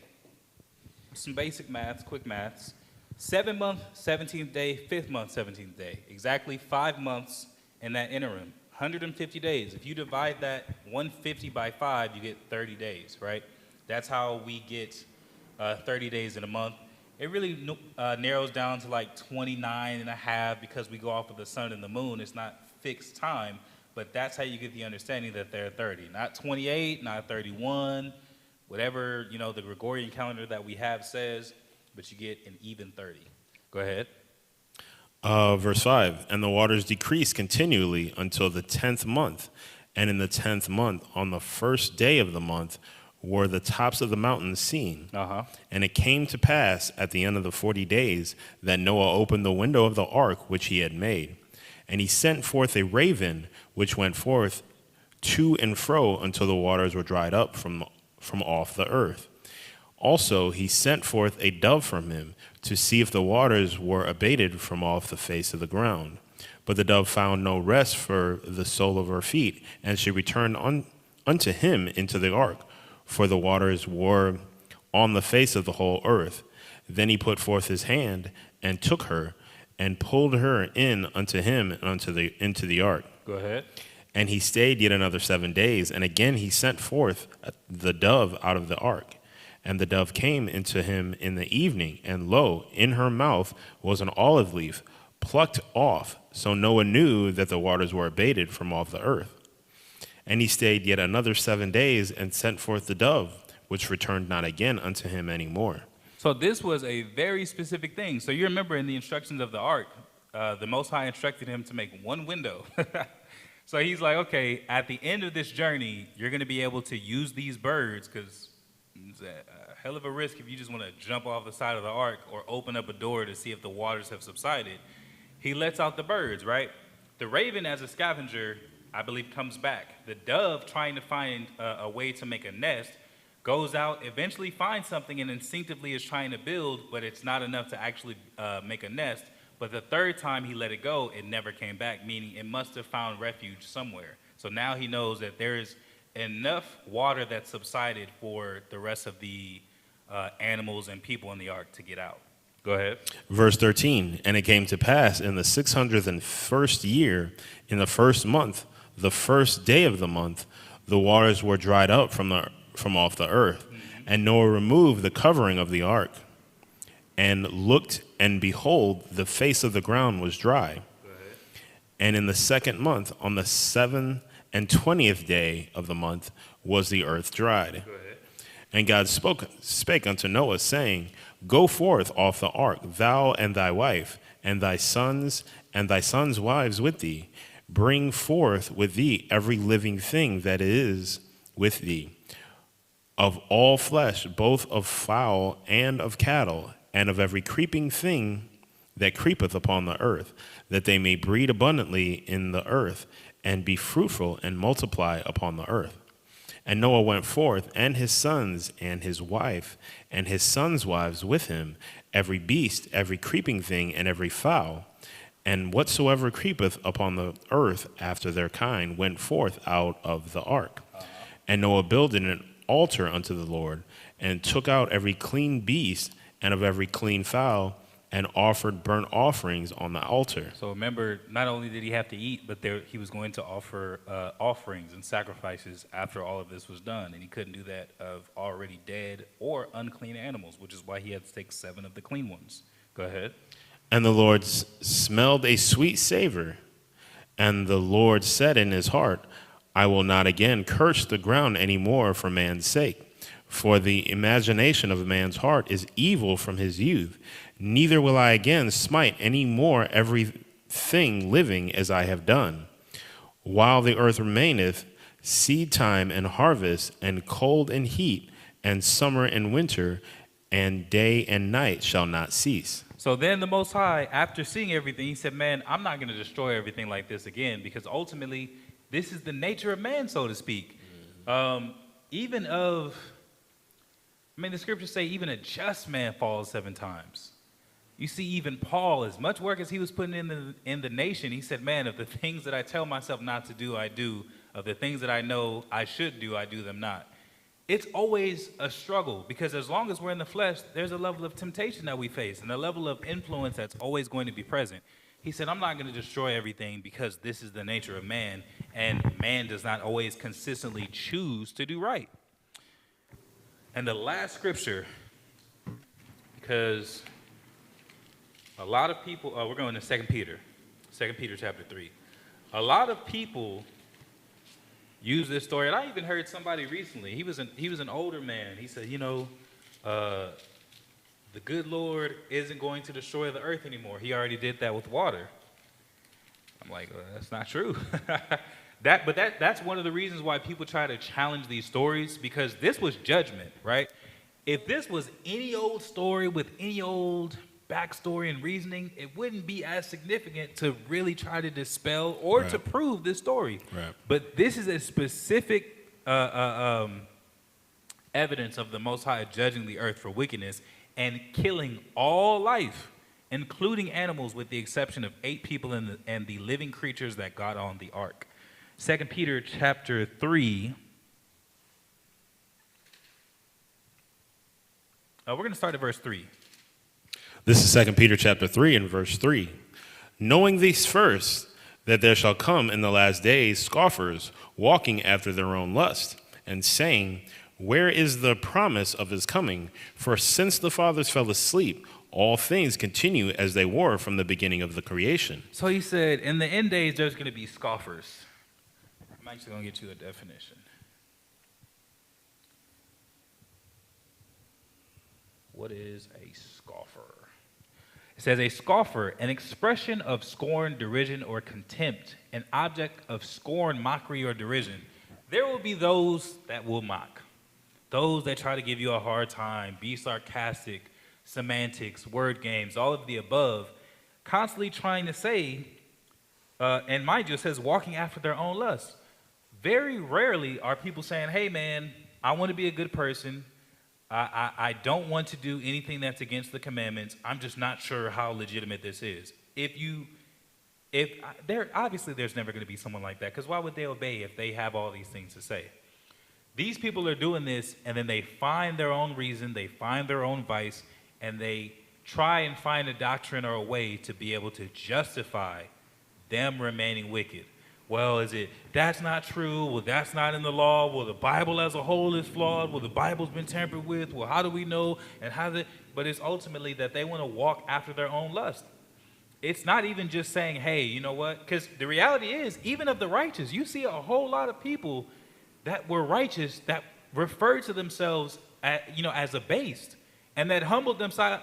some basic maths, quick maths, 7th month, 17th day, 5th month, 17th day, exactly 5 months in that interim, 150 days. If you divide that 150 by 5, you get 30 days, right? That's how we get 30 days in a month. It really narrows down to like 29 and a half because we go off of the sun and the moon. It's not fixed time, but that's how you get the understanding that they're 30. Not 28, not 31, whatever, the Gregorian calendar that we have says, but you get an even 30. Go ahead. Verse 5, and the waters decreased continually until the 10th month. And in the 10th month, on the first day of the month, were the tops of the mountains seen. And it came to pass at the end of the 40 days that Noah opened the window of the ark which he had made. And he sent forth a raven, which went forth to and fro until the waters were dried up from off the earth. Also he sent forth a dove from him to see if the waters were abated from off the face of the ground. But the dove found no rest for the sole of her feet, and she returned unto him into the ark, for the waters were on the face of the whole earth. Then he put forth his hand and took her and pulled her in unto him and into the ark. Go ahead. And he stayed yet another 7 days, and again he sent forth the dove out of the ark. And the dove came into him in the evening, and lo, in her mouth was an olive leaf, plucked off. So Noah knew that the waters were abated from off the earth. And he stayed yet another 7 days, and sent forth the dove, which returned not again unto him any more. So this was a very specific thing. So you remember in the instructions of the ark, the Most High instructed him to make one window. So he's like, okay, at the end of this journey, you're going to be able to use these birds, because it's a hell of a risk if you just want to jump off the side of the ark or open up a door to see if the waters have subsided. He lets out the birds, right? The raven, as a scavenger, I believe, comes back. The dove, trying to find a way to make a nest, goes out, eventually finds something, and instinctively is trying to build, but it's not enough to actually make a nest. But the third time he let it go, it never came back, meaning it must have found refuge somewhere. So now he knows that there is enough water that subsided for the rest of the animals and people in the ark to get out. Go ahead. Verse 13, and it came to pass in the 601st year, in the first month, the first day of the month, the waters were dried up from off the earth. And Noah removed the covering of the ark, and looked, and behold, the face of the ground was dry. And in the second month, on the 27th day of the month, was the earth dried. And God spake unto Noah, saying, Go forth off the ark, thou and thy wife, and thy sons wives with thee. Bring forth with thee every living thing that is with thee, of all flesh, both of fowl and of cattle, and of every creeping thing that creepeth upon the earth, that they may breed abundantly in the earth, and be fruitful and multiply upon the earth. And Noah went forth, and his sons, and his wife, and his sons' wives with him, every beast, every creeping thing, and every fowl, and whatsoever creepeth upon the earth after their kind, went forth out of the ark. And Noah builded an altar unto the Lord, and took out every clean beast, and of every clean fowl, and offered burnt offerings on the altar. So remember, not only did he have to eat, but he was going to offer offerings and sacrifices after all of this was done. And he couldn't do that of already dead or unclean animals, which is why he had to take 7 of the clean ones. Go ahead. And the Lord smelled a sweet savor. And the Lord said in his heart, I will not again curse the ground any more for man's sake. For the imagination of a man's heart is evil from his youth. Neither will I again smite any more everything living as I have done. While the earth remaineth, seed time and harvest, and cold and heat, and summer and winter, and day and night shall not cease. So then the Most High, after seeing everything, he said, man, I'm not going to destroy everything like this again, because ultimately, this is the nature of man, so to speak. The scriptures say even a just man falls 7 times. You see, even Paul, as much work as he was putting in the nation, he said, man, of the things that I tell myself not to do, I do. Of the things that I know I should do, I do them not. It's always a struggle, because as long as we're in the flesh, there's a level of temptation that we face and a level of influence that's always going to be present. He said, I'm not going to destroy everything because this is the nature of man, and man does not always consistently choose to do right. And the last scripture, because a lot of people, we're going to 2 Peter chapter 3. A lot of people use this story, and I even heard somebody recently, he was an older man. He said, the good Lord isn't going to destroy the earth anymore. He already did that with water. I'm like, that's not true. That's one of the reasons why people try to challenge these stories, because this was judgment, right? If this was any old story with any old backstory and reasoning, it wouldn't be as significant to really try to dispel or to prove this story. Right. But this is a specific evidence of the Most High judging the earth for wickedness and killing all life, including animals, with the exception of 8 people and the living creatures that got on the ark. 2 Peter chapter 3. We're going to start at verse 3. This is 2 Peter chapter 3 and verse 3. Knowing these first, that there shall come in the last days scoffers, walking after their own lust, and saying, Where is the promise of his coming? For since the fathers fell asleep, all things continue as they were from the beginning of the creation. So he said, in the end days, there's going to be scoffers. I'm actually going to get you a definition. What is a scoffer? It says, a scoffer, an expression of scorn, derision, or contempt, an object of scorn, mockery, or derision. There will be those that will mock, those that try to give you a hard time, be sarcastic, semantics, word games, all of the above, constantly trying to say, and mind you, it says walking after their own lusts. Very rarely are people saying, hey man, I want to be a good person. I don't want to do anything that's against the commandments. I'm just not sure how legitimate this is. If you if there obviously there's never going to be someone like that, because why would they obey if they have all these things to say? These people are doing this, and then they find their own reason, they find their own vice, and they try and find a doctrine or a way to be able to justify them remaining wicked. Well, that's not true? Well, that's not in the law. Well, the Bible as a whole is flawed. Well, the Bible's been tampered with. Well, how do we know? But it's ultimately that they want to walk after their own lust. It's not even just saying, hey, you know what? Because the reality is, even of the righteous, you see a whole lot of people that were righteous that referred to themselves as abased, and that humbled themselves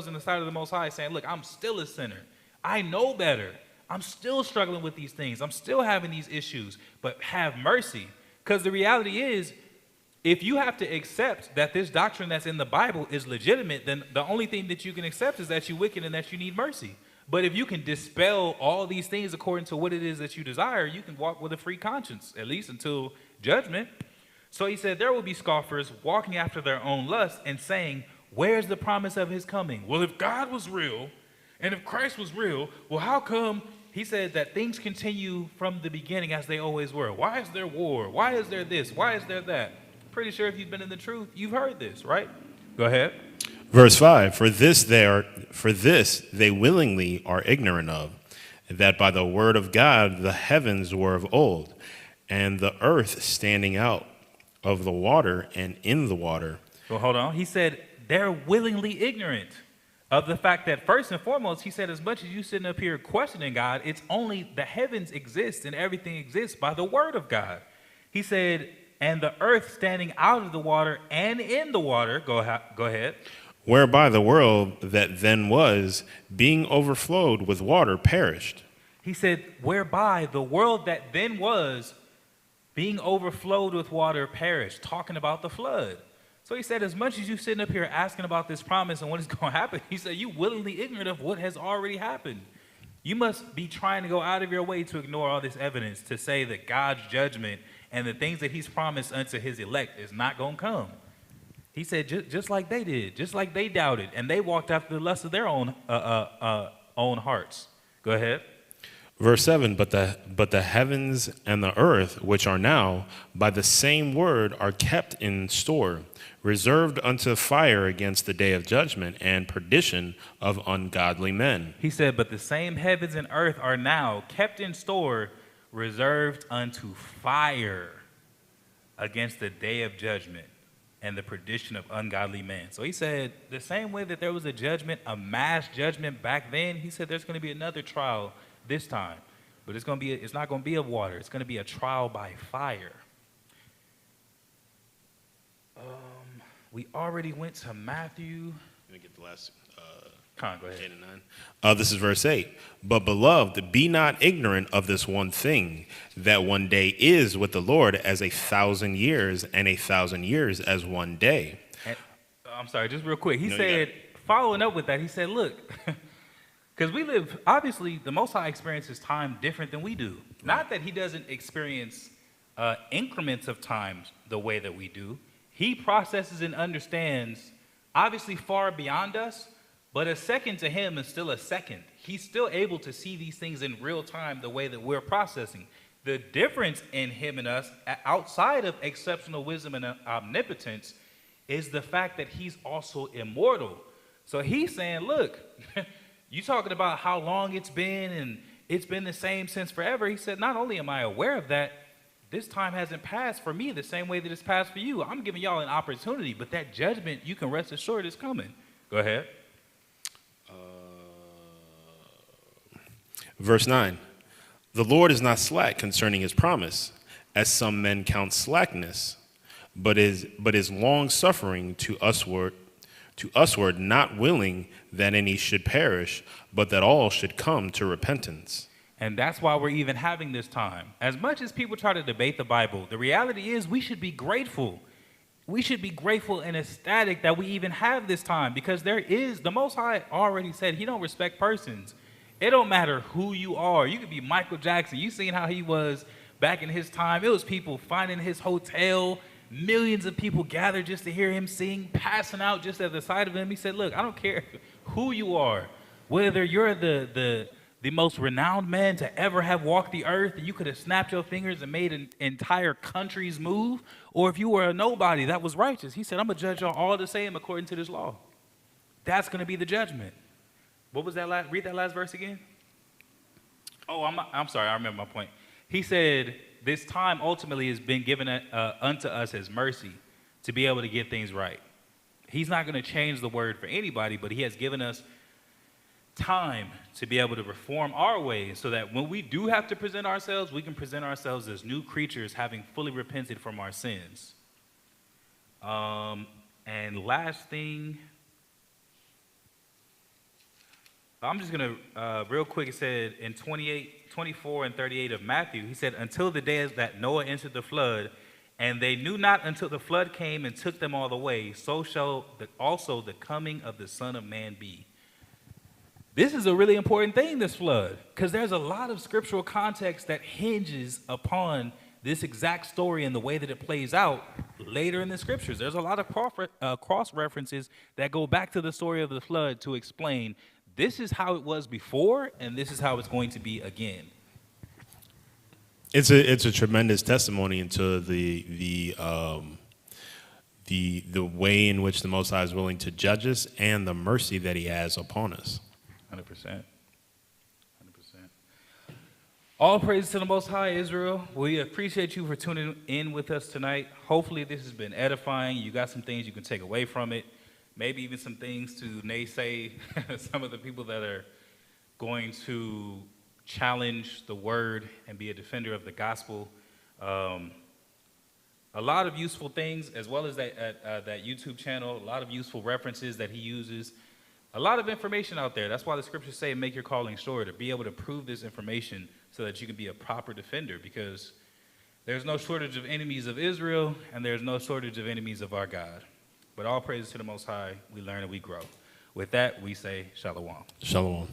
in the sight of the Most High, saying, look, I'm still a sinner. I know better. I'm still struggling with these things. I'm still having these issues, but have mercy. Because the reality is, if you have to accept that this doctrine that's in the Bible is legitimate, then the only thing that you can accept is that you're wicked and that you need mercy. But if you can dispel all these things according to what it is that you desire, you can walk with a free conscience, at least until judgment. So he said, there will be scoffers walking after their own lust and saying, where's the promise of his coming? Well, if God was real and if Christ was real, well, how come? He said that things continue from the beginning as they always were. Why is there war? Why is there this? Why is there that? Pretty sure if you've been in the truth, you've heard this, right? Go ahead. Verse 5, for this they willingly are ignorant of, that by the word of God the heavens were of old, and the earth standing out of the water and in the water. Well, hold on. He said they're willingly ignorant of the fact that, first and foremost, he said, as much as you sitting up here questioning God, it's only the heavens exist and everything exists by the word of God. He said, and the earth standing out of the water and in the water, go ahead. Whereby the world that then was, being overflowed with water, perished. He said, whereby the world that then was, being overflowed with water, perished, talking about the flood. So he said, as much as you sitting up here asking about this promise and what is going to happen, he said, you willingly ignorant of what has already happened. You must be trying to go out of your way to ignore all this evidence to say that God's judgment and the things that he's promised unto his elect is not going to come. He said, just like they did, just like they doubted, and they walked after the lust of their own hearts. Go ahead. Verse 7, but the heavens and the earth, which are now, by the same word are kept in store, reserved unto fire against the day of judgment and perdition of ungodly men. He said, but the same heavens and earth are now kept in store, reserved unto fire against the day of judgment and the perdition of ungodly men. So he said, the same way that there was a judgment, a mass judgment back then, he said there's going to be another trial this time. But it's not going to be of water. It's going to be a trial by fire. We already went to Matthew. Let me get the last. Go ahead. 8 and 9. This is verse 8. But beloved, be not ignorant of this one thing, that one day is with the Lord as 1,000 years, and 1,000 years as one day. And, I'm sorry, just real quick. He said, following up with that, he said, look, because we live, obviously, the Most High experiences time different than we do. Right. Not that he doesn't experience increments of time the way that we do. He processes and understands, obviously, far beyond us. But a second to him is still a second. He's still able to see these things in real time the way that we're processing. The difference in him and us, outside of exceptional wisdom and omnipotence, is the fact that he's also immortal. So he's saying, look, you talking about how long it's been and it's been the same since forever. He said, not only am I aware of that, this time hasn't passed for me the same way that it's passed for you. I'm giving y'all an opportunity, but that judgment, you can rest assured, is coming. Go ahead. Verse 9, the Lord is not slack concerning his promise, as some men count slackness, but is long-suffering to usward, not willing that any should perish, but that all should come to repentance. And that's why we're even having this time. As much as people try to debate the Bible, the reality is we should be grateful. We should be grateful and ecstatic that we even have this time, because the Most High already said he don't respect persons. It don't matter who you are. You could be Michael Jackson. You seen how he was back in his time. It was people finding his hotel, millions of people gathered just to hear him sing, passing out just at the sight of him. He said, look, I don't care who you are, whether you're the the most renowned man to ever have walked the earth, and you could have snapped your fingers and made an entire country's move, or if you were a nobody that was righteous, he said, I'm going to judge y'all all the same according to this law. That's going to be the judgment. What was that last? Read that last verse again. Oh, I'm sorry. I remember my point. He said, this time ultimately has been given unto us as mercy to be able to get things right. He's not going to change the word for anybody, but he has given us time to be able to reform our ways so that when we do have to present ourselves, we can present ourselves as new creatures having fully repented from our sins. And last thing, I'm just going to, real quick, it said in 24 and 38 of Matthew, he said, until the day that Noah entered the flood, and they knew not until the flood came and took them all away, so shall also the coming of the Son of Man be. This is a really important thing, this flood, because there's a lot of scriptural context that hinges upon this exact story and the way that it plays out later in the scriptures. There's a lot of cross references that go back to the story of the flood to explain this is how it was before and this is how it's going to be again. It's a tremendous testimony into the way in which the Most High is willing to judge us and the mercy that he has upon us. 100%. All praise to the Most High, Israel. We appreciate you for tuning in with us tonight. Hopefully this has been edifying. You got some things you can take away from it. Maybe even some things to naysay some of the people that are going to challenge the word and be a defender of the gospel. A lot of useful things, as well as that YouTube channel, a lot of useful references that he uses. A lot of information out there. That's why the scriptures say make your calling sure, to be able to prove this information so that you can be a proper defender, because there's no shortage of enemies of Israel and there's no shortage of enemies of our God. But all praises to the Most High. We learn and we grow. With that, we say shalom. Shalom.